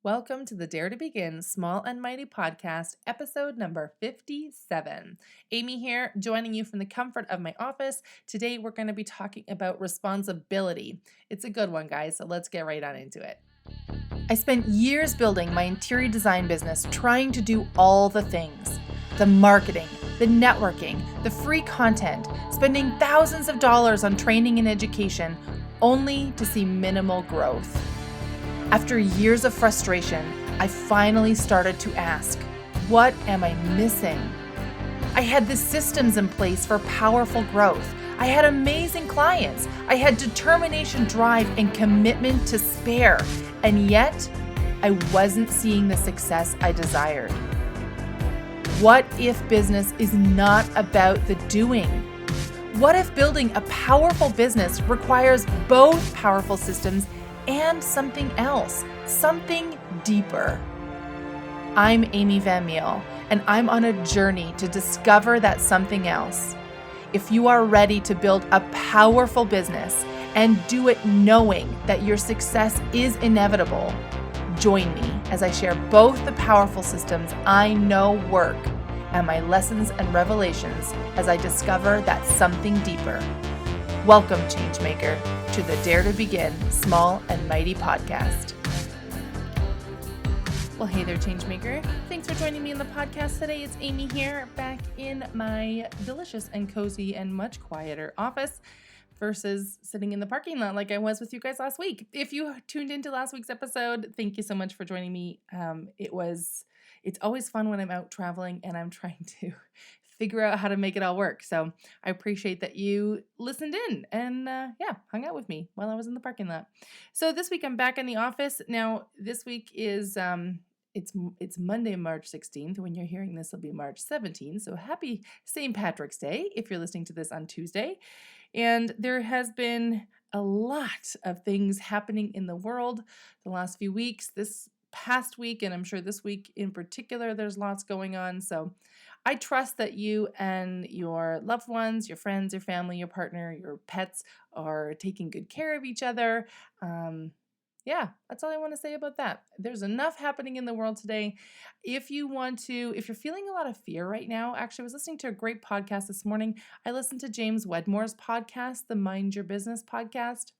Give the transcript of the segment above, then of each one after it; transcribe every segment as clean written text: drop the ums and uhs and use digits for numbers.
Welcome to the Dare to Begin Small and Mighty podcast, episode number 57. Amy here, joining you from the comfort of my office. Today, we're going to be talking about responsibility. It's a good one, guys, so let's get right on into it. I spent years building my interior design business, trying to do all the things. The marketing, the networking, the free content, spending thousands of dollars on training and education, only to see minimal growth. After years of frustration, I finally started to ask, what am I missing? I had the systems in place for powerful growth. I had amazing clients. I had determination, drive, and commitment to spare. And yet, I wasn't seeing the success I desired. What if business is not about the doing? What if building a powerful business requires both powerful systems and something else, something deeper? I'm Amy Van Meel, and I'm on a journey to discover that something else. If you are ready to build a powerful business and do it knowing that your success is inevitable, join me as I share both the powerful systems I know work and my lessons and revelations as I discover that something deeper. Welcome, Changemaker, to the Dare to Begin Small and Mighty podcast. Well, hey there, Changemaker. Thanks for joining me in the podcast today. It's Amy here, back in my delicious and cozy and much quieter office versus sitting in the parking lot like I was with you guys last week. If you tuned into last week's episode, thank you so much for joining me. It's always fun when I'm out traveling and I'm trying to figure out how to make it all work. So I appreciate that you listened in and hung out with me while I was in the parking lot. So this week I'm back in the office. Now this week is it's Monday, March 16th. When you're hearing this, it'll be March 17th. So happy St. Patrick's Day if you're listening to this on Tuesday. And there has been a lot of things happening in the world the last few weeks, this past week, and I'm sure this week in particular, there's lots going on. So I trust that you and your loved ones, your friends, your family, your partner, your pets are taking good care of each other. That's all I want to say about that. There's enough happening in the world today. If you're feeling a lot of fear right now, actually, I was listening to a great podcast this morning. I listened to James Wedmore's podcast, the Mind Your Business podcast.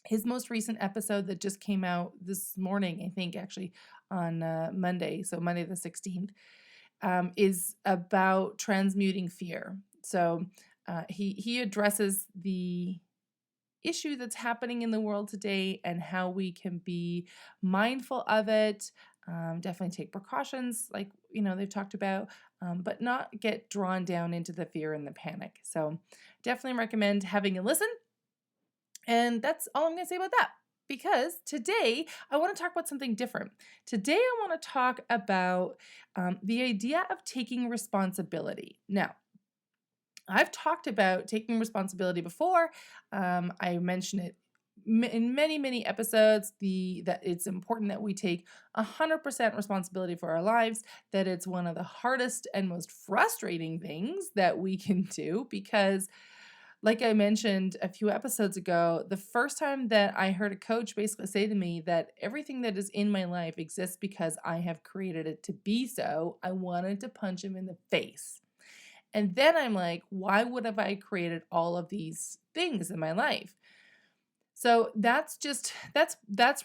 His most recent episode that just came out this morning, I think, actually on Monday, so Monday the 16th, is about transmuting fear. So he addresses the issue that's happening in the world today and how we can be mindful of it, definitely take precautions like, they've talked about, but not get drawn down into the fear and the panic. So definitely recommend having a listen. And that's all I'm going to say about that, because today I want to talk about something different. Today I want to talk about the idea of taking responsibility. Now, I've talked about taking responsibility before. I mentioned it in many, many episodes, that it's important that we take 100% responsibility for our lives, that it's one of the hardest and most frustrating things that we can do because, like I mentioned a few episodes ago, the first time that I heard a coach basically say to me that everything that is in my life exists because I have created it to be so, I wanted to punch him in the face. And then I'm like, why would have I created all of these things in my life? So that's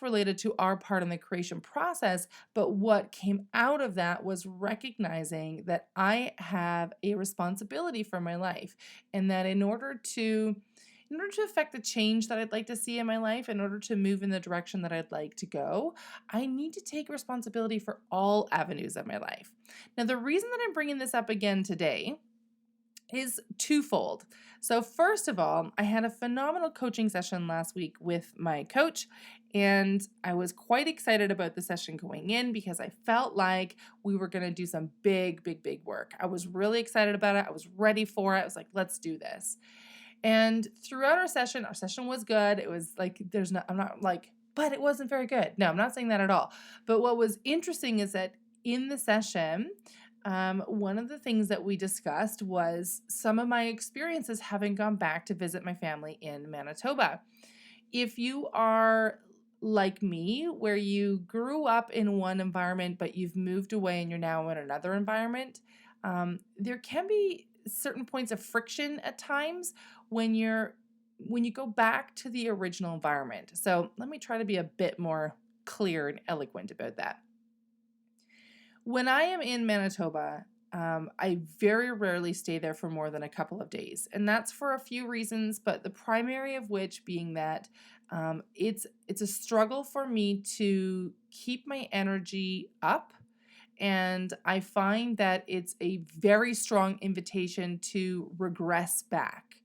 related to our part in the creation process. But what came out of that was recognizing that I have a responsibility for my life, and that in order to affect the change that I'd like to see in my life, in order to move in the direction that I'd like to go, I need to take responsibility for all avenues of my life. Now, the reason that I'm bringing this up again today is twofold. So first of all, I had a phenomenal coaching session last week with my coach, and I was quite excited about the session going in because I felt like we were going to do some big, big, big work. I was really excited about it. I was ready for it. I was like, let's do this. And throughout our session was good. It was like, but it wasn't very good. No, I'm not saying that at all. But what was interesting is that in the session, one of the things that we discussed was some of my experiences having gone back to visit my family in Manitoba. If you are like me, where you grew up in one environment, but you've moved away and you're now in another environment, there can be certain points of friction at times when you go back to the original environment. So let me try to be a bit more clear and eloquent about that. When I am in Manitoba, I very rarely stay there for more than a couple of days, and that's for a few reasons, but the primary of which being that it's a struggle for me to keep my energy up, and I find that it's a very strong invitation to regress back.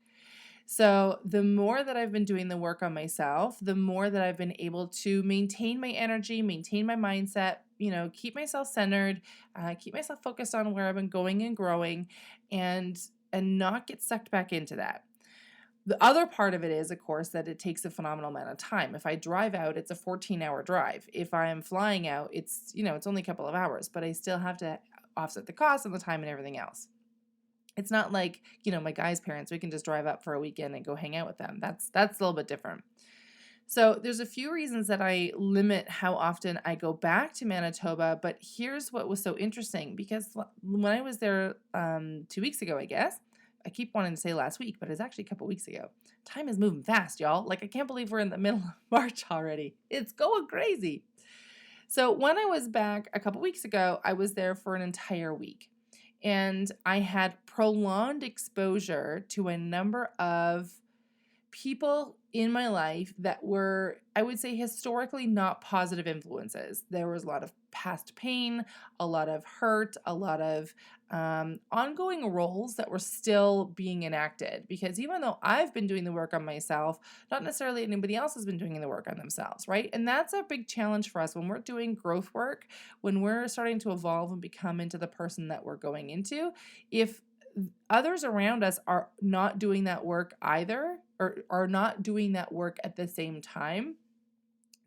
So, the more that I've been doing the work on myself, the more that I've been able to maintain my energy, maintain my mindset, keep myself centered, keep myself focused on where I've been going and growing, and not get sucked back into that. The other part of it is, of course, that it takes a phenomenal amount of time. If I drive out, it's a 14-hour drive. If I'm flying out, it's only a couple of hours, but I still have to offset the cost and the time and everything else. It's not like, my guy's parents, we can just drive up for a weekend and go hang out with them. That's a little bit different. So there's a few reasons that I limit how often I go back to Manitoba, but here's what was so interesting, because when I was there 2 weeks ago, I guess, I keep wanting to say last week, but it's actually a couple weeks ago. Time is moving fast, y'all. Like, I can't believe we're in the middle of March already. It's going crazy. So when I was back a couple weeks ago, I was there for an entire week. And I had prolonged exposure to a number of people in my life that were, I would say, historically not positive influences. There was a lot of past pain, a lot of hurt, a lot of ongoing roles that were still being enacted. Because even though I've been doing the work on myself, not necessarily anybody else has been doing the work on themselves, right? And that's a big challenge for us when we're doing growth work, when we're starting to evolve and become into the person that we're going into. If others around us are not doing that work either, or are not doing that work at the same time,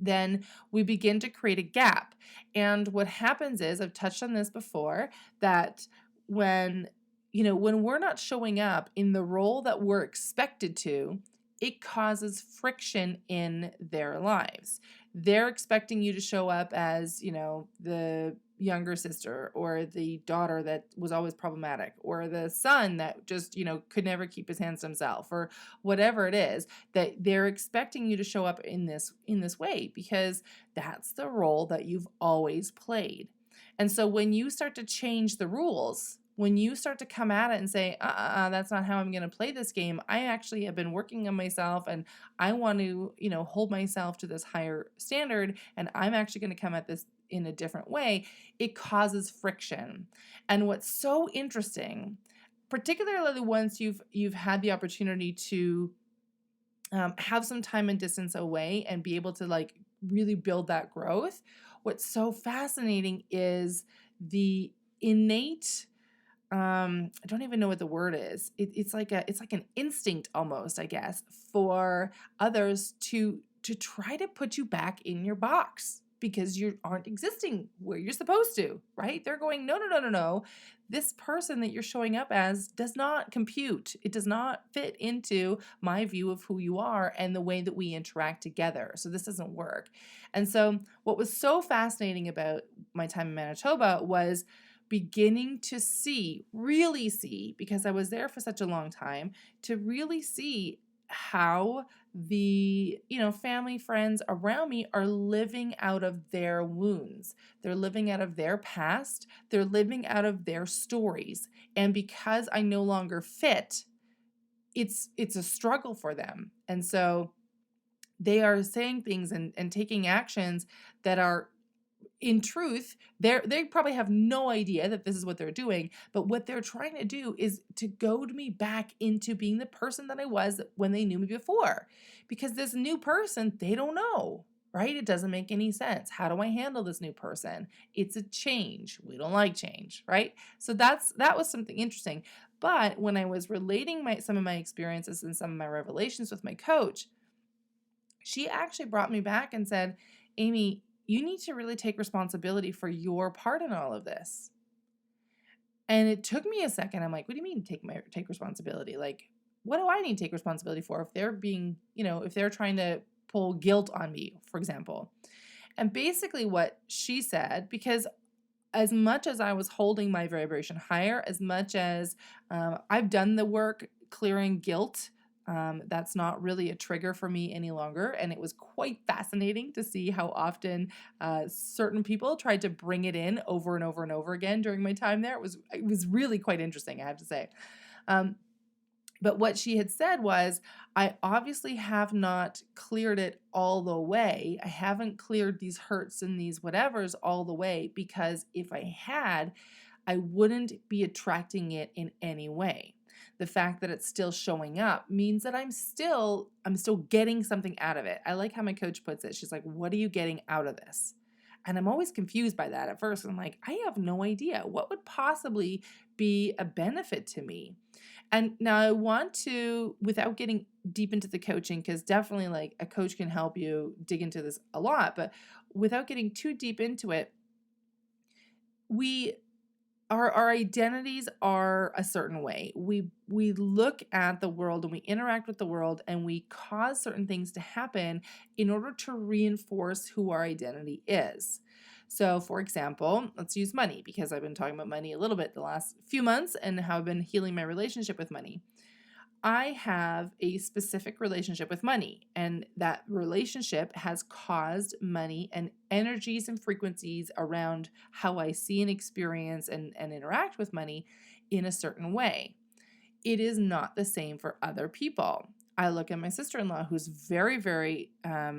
then we begin to create a gap. And what happens is, I've touched on this before, that when we're not showing up in the role that we're expected to, it causes friction in their lives. They're expecting you to show up as, the younger sister, or the daughter that was always problematic, or the son that just, could never keep his hands to himself, or whatever it is, that they're expecting you to show up in this way, because that's the role that you've always played. And so when you start to change the rules, when you start to come at it and say, that's not how I'm going to play this game. I actually have been working on myself, and I want to, hold myself to this higher standard, and I'm actually going to come at this in a different way. It causes friction. And what's so interesting, particularly once you've had the opportunity to have some time and distance away and be able to really build that growth, what's so fascinating is the innate, I don't even know what the word is. It's like an instinct almost, I guess, for others to try to put you back in your box, because you aren't existing where you're supposed to, right? They're going, no. This person that you're showing up as does not compute. It does not fit into my view of who you are and the way that we interact together. So this doesn't work. And so what was so fascinating about my time in Manitoba was beginning to really see, because I was there for such a long time, to really see how the family, friends around me are living out of their wounds. They're living out of their past. They're living out of their stories. And because I no longer fit, it's a struggle for them. And so they are saying things and taking actions that are, in truth, they probably have no idea that this is what they're doing, but what they're trying to do is to goad me back into being the person that I was when they knew me before. Because this new person, they don't know, right? It doesn't make any sense. How do I handle this new person? It's a change. We don't like change, right? So that was something interesting. But when I was relating some of my experiences and some of my revelations with my coach, she actually brought me back and said, Amy, you need to really take responsibility for your part in all of this. And it took me a second. I'm like, what do you mean take responsibility? Like, what do I need to take responsibility for if they're being, if they're trying to pull guilt on me, for example. And basically what she said, because as much as I was holding my vibration higher, as much as I've done the work clearing guilt, that's not really a trigger for me any longer. And it was quite fascinating to see how often certain people tried to bring it in over and over and over again during my time there. It was really quite interesting, I have to say. But what she had said was, I obviously have not cleared it all the way. I haven't cleared these hurts and these whatevers all the way, because if I had, I wouldn't be attracting it in any way. The fact that it's still showing up means that I'm still getting something out of it. I like how my coach puts it. She's like, what are you getting out of this? And I'm always confused by that at first. I'm like, I have no idea. What would possibly be a benefit to me? And now I want to, without getting deep into the coaching, because definitely like a coach can help you dig into this a lot, but without getting too deep into it, our identities are a certain way. We look at the world and we interact with the world and we cause certain things to happen in order to reinforce who our identity is. So, for example, let's use money, because I've been talking about money a little bit the last few months and how I've been healing my relationship with money. I have a specific relationship with money, and that relationship has caused money and energies and frequencies around how I see and experience and interact with money in a certain way. It is not the same for other people. I look at my sister-in-law, who's very, very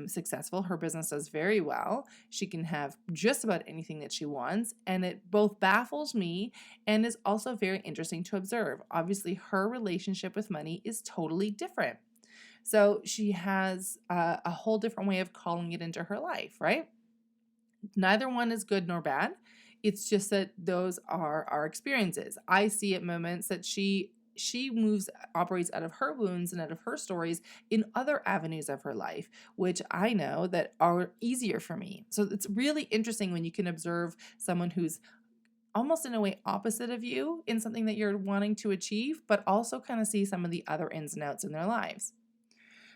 successful. Her business does very well. She can have just about anything that she wants, and it both baffles me and is also very interesting to observe. Obviously, her relationship with money is totally different. So she has a whole different way of calling it into her life, right? Neither one is good nor bad. It's just that those are our experiences. I see at moments that she operates out of her wounds and out of her stories in other avenues of her life, which I know that are easier for me. So it's really interesting when you can observe someone who's almost in a way opposite of you in something that you're wanting to achieve, but also kind of see some of the other ins and outs in their lives.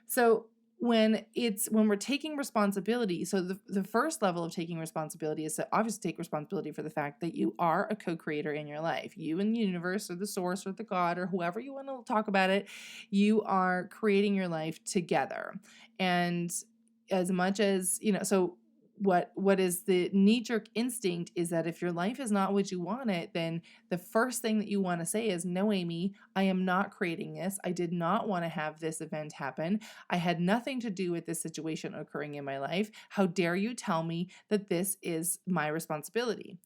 So when we're taking responsibility, so the first level of taking responsibility is to obviously take responsibility for the fact that you are a co-creator in your life. You and the universe or the source or the God or whoever you want to talk about it, you are creating your life together. And as much as, so what is the knee-jerk instinct is that if your life is not what you want it, then the first thing that you want to say is, no, Amy, I am not creating this. I did not want to have this event happen. I had nothing to do with this situation occurring in my life. How dare you tell me that this is my responsibility?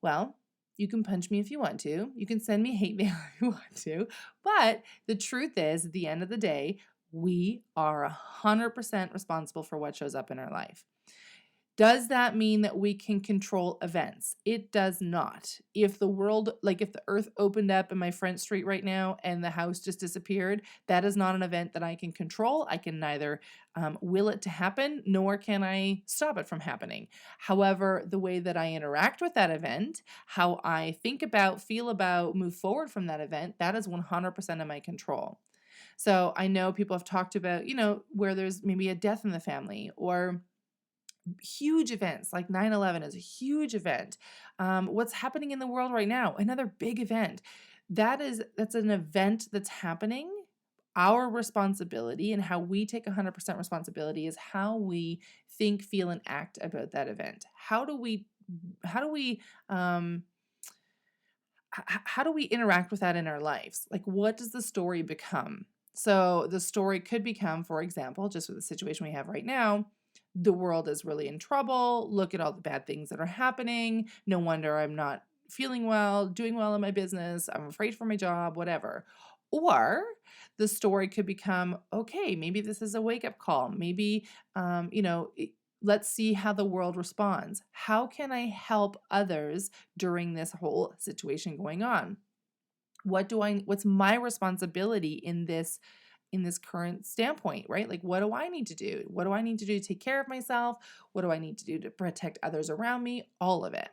Well, you can punch me if you want to. You can send me hate mail if you want to. But the truth is, at the end of the day, we are 100% responsible for what shows up in our life. Does that mean that we can control events? It does not. If the earth opened up in my front street right now and the house just disappeared, that is not an event that I can control. I can neither will it to happen, nor can I stop it from happening. However, the way that I interact with that event, how I think about, feel about, move forward from that event, that is 100% of my control. So I know people have talked about, where there's maybe a death in the family, or huge events like 9/11 is a huge event. What's happening in the world right now, another big event. That's an event that's happening. Our responsibility and how we take 100% responsibility is how we think, feel, and act about that event. How do we interact with that in our lives? Like, what does the story become? So the story could become, for example, just with the situation we have right now, the world is really in trouble. Look at all the bad things that are happening. No wonder I'm not feeling well, doing well in my business. I'm afraid for my job, whatever. Or the story could become, okay, maybe this is a wake-up call. Maybe, let's see how the world responds. How can I help others during this whole situation going on? What's my responsibility in this current standpoint, right? Like, what do I need to do? What do I need to do to take care of myself? What do I need to do to protect others around me? All of it.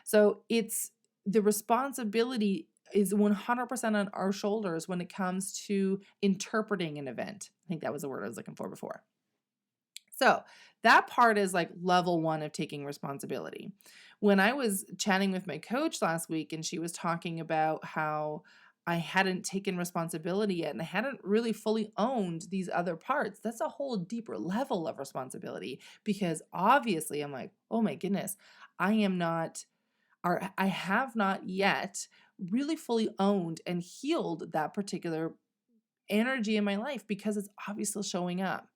So it's the responsibility is 100% on our shoulders when it comes to interpreting an event. I think that was the word I was looking for before. So that part is like level one of taking responsibility. When I was chatting with my coach last week and she was talking about how I hadn't taken responsibility yet and I hadn't really fully owned these other parts, that's a whole deeper level of responsibility because obviously I'm like, oh my goodness, I am not, or I have not yet really fully owned and healed that particular energy in my life because it's obviously showing up.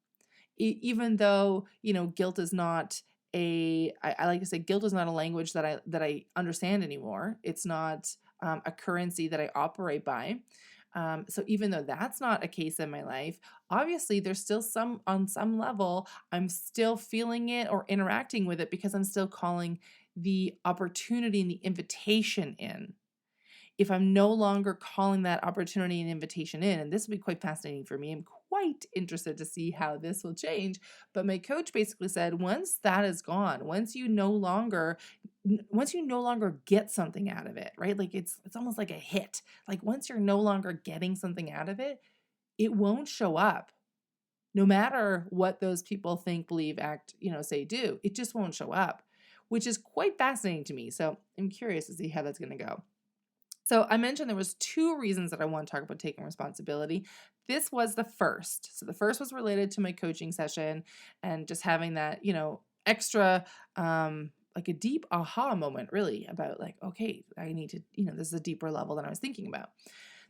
Even though, guilt is not I like to say guilt is not a language that I understand anymore. It's not a currency that I operate by. So even though that's not a case in my life, obviously there's still on some level, I'm still feeling it or interacting with it because I'm still calling the opportunity and the invitation in. If I'm no longer calling that opportunity and invitation in, and this will be quite fascinating for me, I'm quite interested to see how this will change. But my coach basically said, once that is gone, once you no longer get something out of it, right? Like it's almost like a hit. Like once you're no longer getting something out of it, it won't show up. No matter what those people think, believe, act, say, do, it just won't show up, which is quite fascinating to me. So I'm curious to see how that's going to go. So I mentioned there was two reasons that I want to talk about taking responsibility. This was the first. So the first was related to my coaching session and just having that, extra, like a deep aha moment really about like, okay, I need to, this is a deeper level than I was thinking about.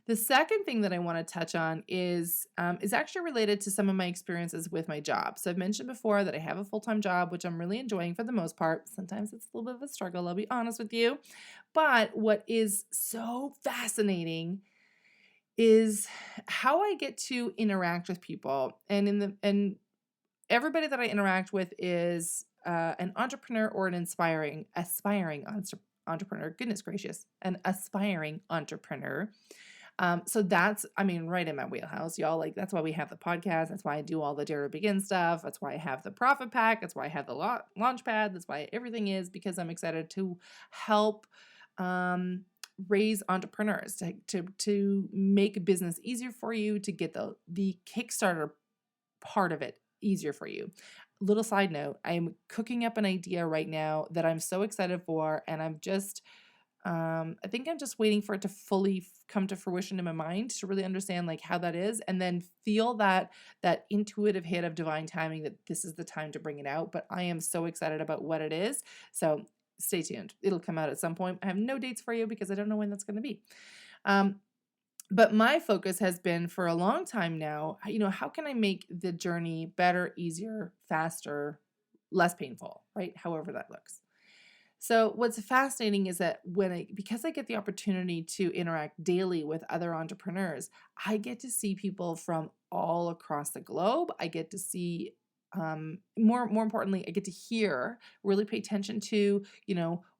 The second thing that I want to touch on is actually related to some of my experiences with my job. So I've mentioned before that I have a full-time job, which I'm really enjoying for the most part. Sometimes it's a little bit of a struggle, I'll be honest with you. But what is so fascinating is how I get to interact with people. And everybody that I interact with is an entrepreneur or an aspiring entrepreneur. Goodness gracious, an aspiring entrepreneur. So that's, right in my wheelhouse, y'all. Like, that's why we have the podcast. That's why I do all the Dare to Begin stuff. That's why I have the Profit Pack. That's why I have the launch pad. That's why everything is, because I'm excited to help raise entrepreneurs, to make business easier for you, to get the Kickstarter part of it easier for you. Little side note, I'm cooking up an idea right now that I'm so excited for, and I'm just I think I'm just waiting for it to fully come to fruition in my mind to really understand like how that is, and then feel that intuitive hit of divine timing that this is the time to bring it out. But I am so excited about what it is. So stay tuned. It'll come out at some point. I have no dates for you because I don't know when that's going to be. But my focus has been for a long time now, how can I make the journey better, easier, faster, less painful, right? However that looks. So what's fascinating is that because I get the opportunity to interact daily with other entrepreneurs, I get to see people from all across the globe. I get to see, more importantly, I get to hear, really pay attention to,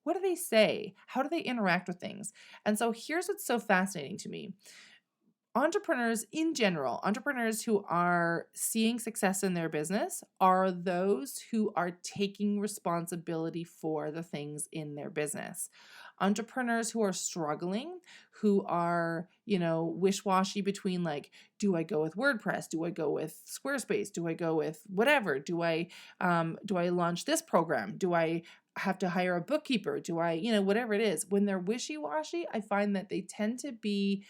what do they say? How do they interact with things? And so here's what's so fascinating to me. Entrepreneurs in general, entrepreneurs who are seeing success in their business are those who are taking responsibility for the things in their business. Entrepreneurs who are struggling, who are, wish-washy between like, do I go with WordPress? Do I go with Squarespace? Do I go with whatever? Do I launch this program? Do I have to hire a bookkeeper? Do I, whatever it is. When they're wishy-washy, I find that they tend to be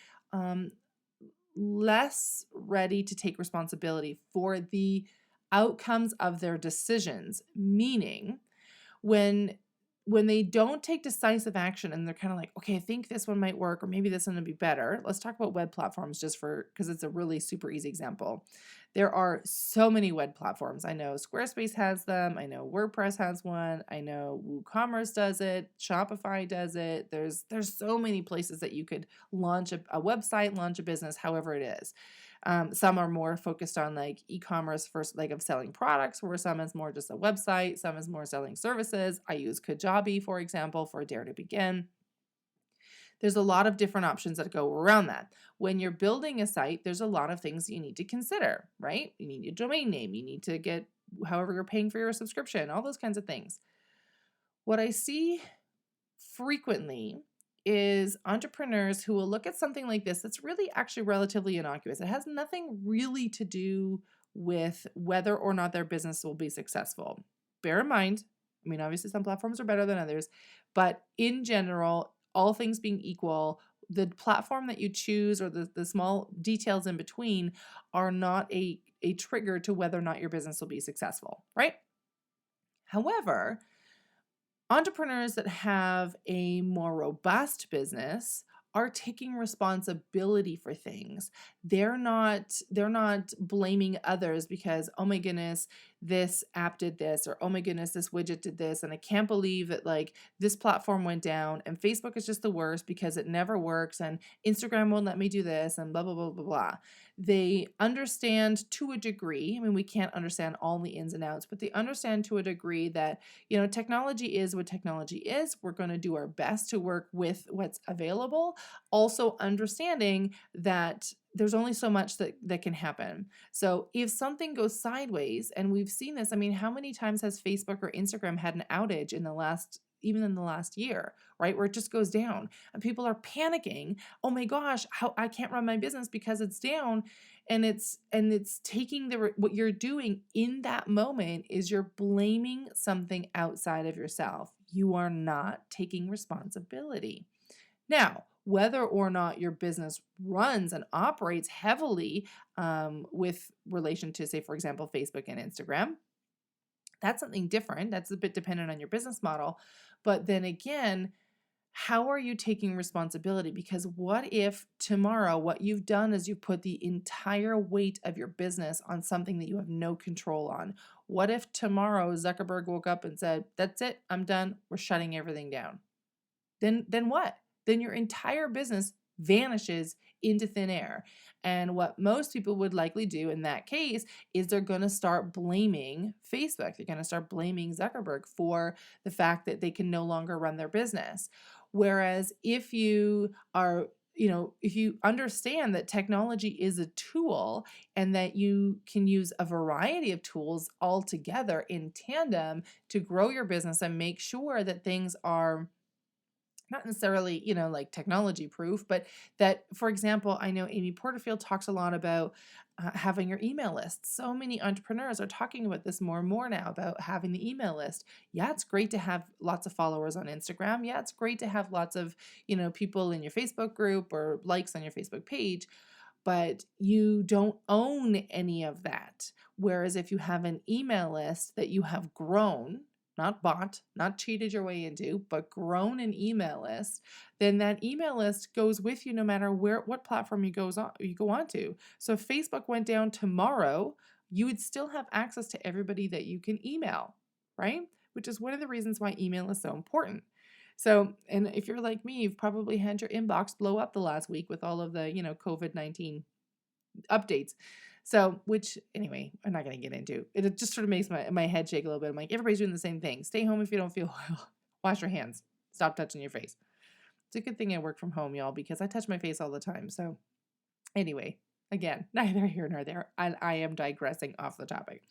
less ready to take responsibility for the outcomes of their decisions. Meaning, when they don't take decisive action and they're kind of like, okay, I think this one might work, or maybe this one would be better. Let's talk about web platforms because it's a really super easy example. There are so many web platforms. I know Squarespace has them. I know WordPress has one. I know WooCommerce does it. Shopify does it. There's so many places that you could launch a website, launch a business, however it is. Some are more focused on like e-commerce first, like of selling products, where some is more just a website, some is more selling services. I use Kajabi, for example, for Dare to Begin. There's a lot of different options that go around that. When you're building a site, there's a lot of things you need to consider, right? You need your domain name. You need to get however you're paying for your subscription, all those kinds of things. What I see frequently is entrepreneurs who will look at something like this that's really actually relatively innocuous. It has nothing really to do with whether or not their business will be successful. Bear in mind, I mean, obviously some platforms are better than others, but in general, all things being equal, the platform that you choose or the small details in between are not a trigger to whether or not your business will be successful, right? However, entrepreneurs that have a more robust business are taking responsibility for things. They're not blaming others because, oh my goodness, this app did this, or oh my goodness, this widget did this, and I can't believe that like this platform went down, and Facebook is just the worst because it never works, and Instagram won't let me do this, and blah blah blah blah blah. They understand to a degree. I mean, we can't understand all the ins and outs, but they understand to a degree that, you know, technology is what technology is. We're going to do our best to work with what's available. Also understanding that there's only so much that can happen. So if something goes sideways, and we've seen this, I mean, how many times has Facebook or Instagram had an outage even in the last year, right? Where it just goes down and people are panicking. Oh my gosh, how I can't run my business because it's down. And it's taking what you're doing in that moment is you're blaming something outside of yourself. You are not taking responsibility. Now, whether or not your business runs and operates heavily with relation to, say, for example, Facebook and Instagram, that's something different. That's a bit dependent on your business model. But then again, how are you taking responsibility? Because what if tomorrow what you've done is you've put the entire weight of your business on something that you have no control on? What if tomorrow Zuckerberg woke up and said, that's it, I'm done, we're shutting everything down? Then what? Then your entire business vanishes into thin air. And what most people would likely do in that case is they're going to start blaming Facebook. They're going to start blaming Zuckerberg for the fact that they can no longer run their business. Whereas if you are, if you understand that technology is a tool and that you can use a variety of tools all together in tandem to grow your business and make sure that things are not necessarily, like technology proof, but that, for example, I know Amy Porterfield talks a lot about having your email list. So many entrepreneurs are talking about this more and more now about having the email list. Yeah, it's great to have lots of followers on Instagram. Yeah, it's great to have lots of, people in your Facebook group or likes on your Facebook page, but you don't own any of that. Whereas if you have an email list that you have grown, not bought, not cheated your way into, but grown an email list, then that email list goes with you no matter what platform you go on to. So if Facebook went down tomorrow, you would still have access to everybody that you can email, right? Which is one of the reasons why email is so important. So, and if you're like me, you've probably had your inbox blow up the last week with all of the, COVID-19 updates. So, which anyway, I'm not going to get into. It just sort of makes my head shake a little bit. I'm like, everybody's doing the same thing. Stay home if you don't feel well. Wash your hands. Stop touching your face. It's a good thing I work from home, y'all, because I touch my face all the time. So anyway, again, neither here nor there. I am digressing off the topic.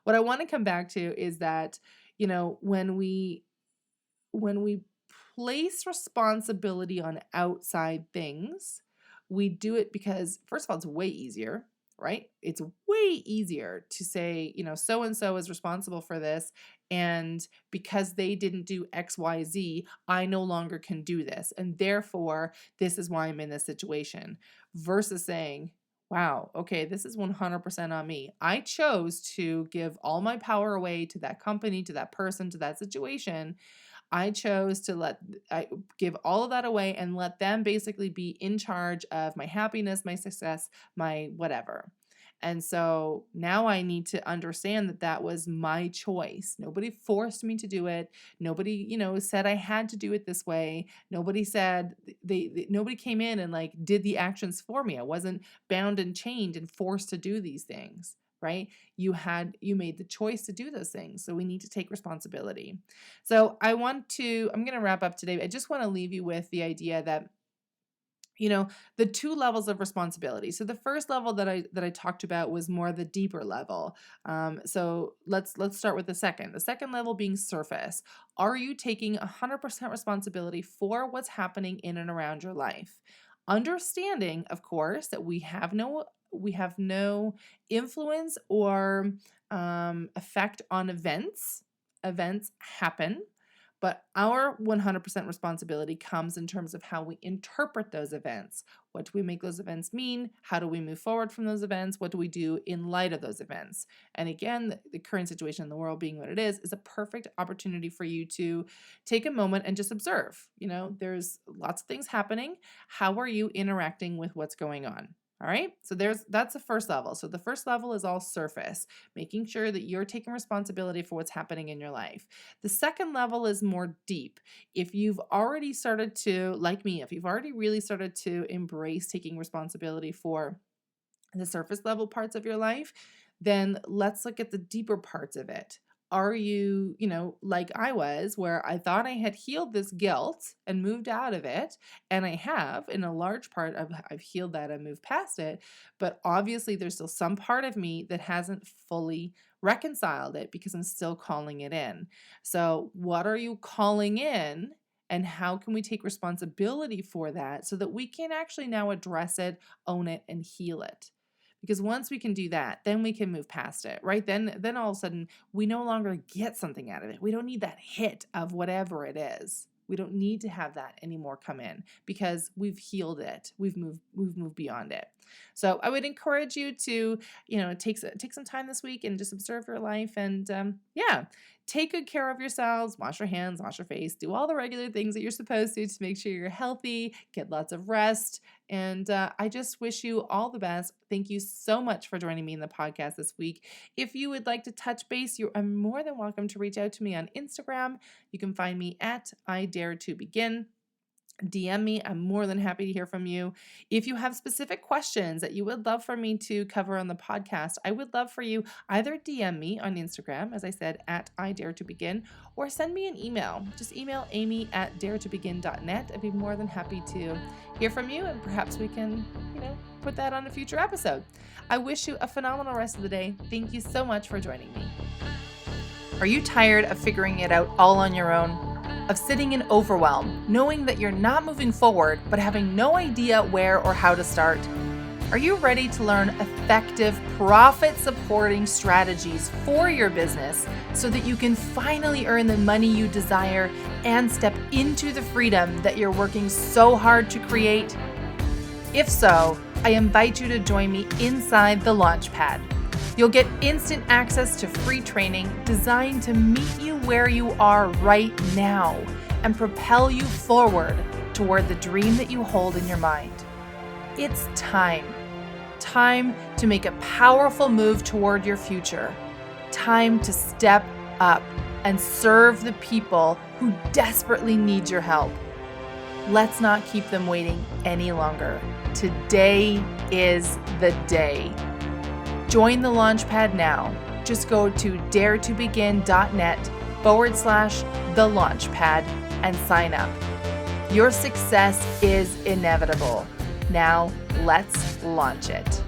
What I want to come back to is that, when we place responsibility on outside things, we do it because, first of all, it's way easier, right? It's way easier to say, so and so is responsible for this. And because they didn't do X, Y, Z, I no longer can do this. And therefore, this is why I'm in this situation. Versus saying, wow, okay, this is 100% on me. I chose to give all my power away to that company, to that person, to that situation. I chose to give all of that away and let them basically be in charge of my happiness, my success, my whatever. And so now I need to understand that that was my choice. Nobody forced me to do it. Nobody, said I had to do it this way. Nobody said nobody came in and did the actions for me. I wasn't bound and chained and forced to do these things. Right? You made the choice to do those things. So we need to take responsibility. So I'm going to wrap up today. I just want to leave you with the idea that, the two levels of responsibility. So the first level that I talked about was more the deeper level. So let's start with the second. The second level being surface. Are you taking 100% responsibility for what's happening in and around your life? Understanding, of course, that we have no we have no influence or effect on events. Events happen. But our 100% responsibility comes in terms of how we interpret those events. What do we make those events mean? How do we move forward from those events? What do we do in light of those events? And again, the current situation in the world being what it is a perfect opportunity for you to take a moment and just observe. There's lots of things happening. How are you interacting with what's going on? All right. So that's the first level. So the first level is all surface, making sure that you're taking responsibility for what's happening in your life. The second level is more deep. If you've already started to, like me, if you've already really started to embrace taking responsibility for the surface level parts of your life, then let's look at the deeper parts of it. Are you, like I was, where I thought I had healed this guilt and moved out of it, and I have, in a large part, I've healed that and moved past it, but obviously there's still some part of me that hasn't fully reconciled it because I'm still calling it in. So what are you calling in, and how can we take responsibility for that so that we can actually now address it, own it, and heal it? Because once we can do that, then we can move past it, right? Then all of a sudden, we no longer get something out of it. We don't need that hit of whatever it is. We don't need to have that anymore come in because we've healed it. We've moved beyond it. So I would encourage you to, take some time this week and just observe your life and, take good care of yourselves, wash your hands, wash your face, do all the regular things that you're supposed to make sure you're healthy, get lots of rest. And I just wish you all the best. Thank you so much for joining me in the podcast this week. If you would like to touch base, you are more than welcome to reach out to me on Instagram. You can find me at IDareToBegin. DM me. I'm more than happy to hear from you. If you have specific questions that you would love for me to cover on the podcast, I would love for you either DM me on Instagram, as I said, at IDareToBegin, or send me an email. Just email amy@daretobegin.net. I'd be more than happy to hear from you, and perhaps we can, put that on a future episode. I wish you a phenomenal rest of the day. Thank you so much for joining me. Are you tired of figuring it out all on your own? Of sitting in overwhelm, knowing that you're not moving forward, but having no idea where or how to start? Are you ready to learn effective, profit-supporting strategies for your business so that you can finally earn the money you desire and step into the freedom that you're working so hard to create? If so, I invite you to join me inside the Launchpad. You'll get instant access to free training designed to meet you where you are right now and propel you forward toward the dream that you hold in your mind. It's time to make a powerful move toward your future. Time to step up and serve the people who desperately need your help. Let's not keep them waiting any longer. Today is the day. Join the Launchpad now. Just go to daretobegin.net/the Launchpad and sign up. Your success is inevitable. Now let's launch it.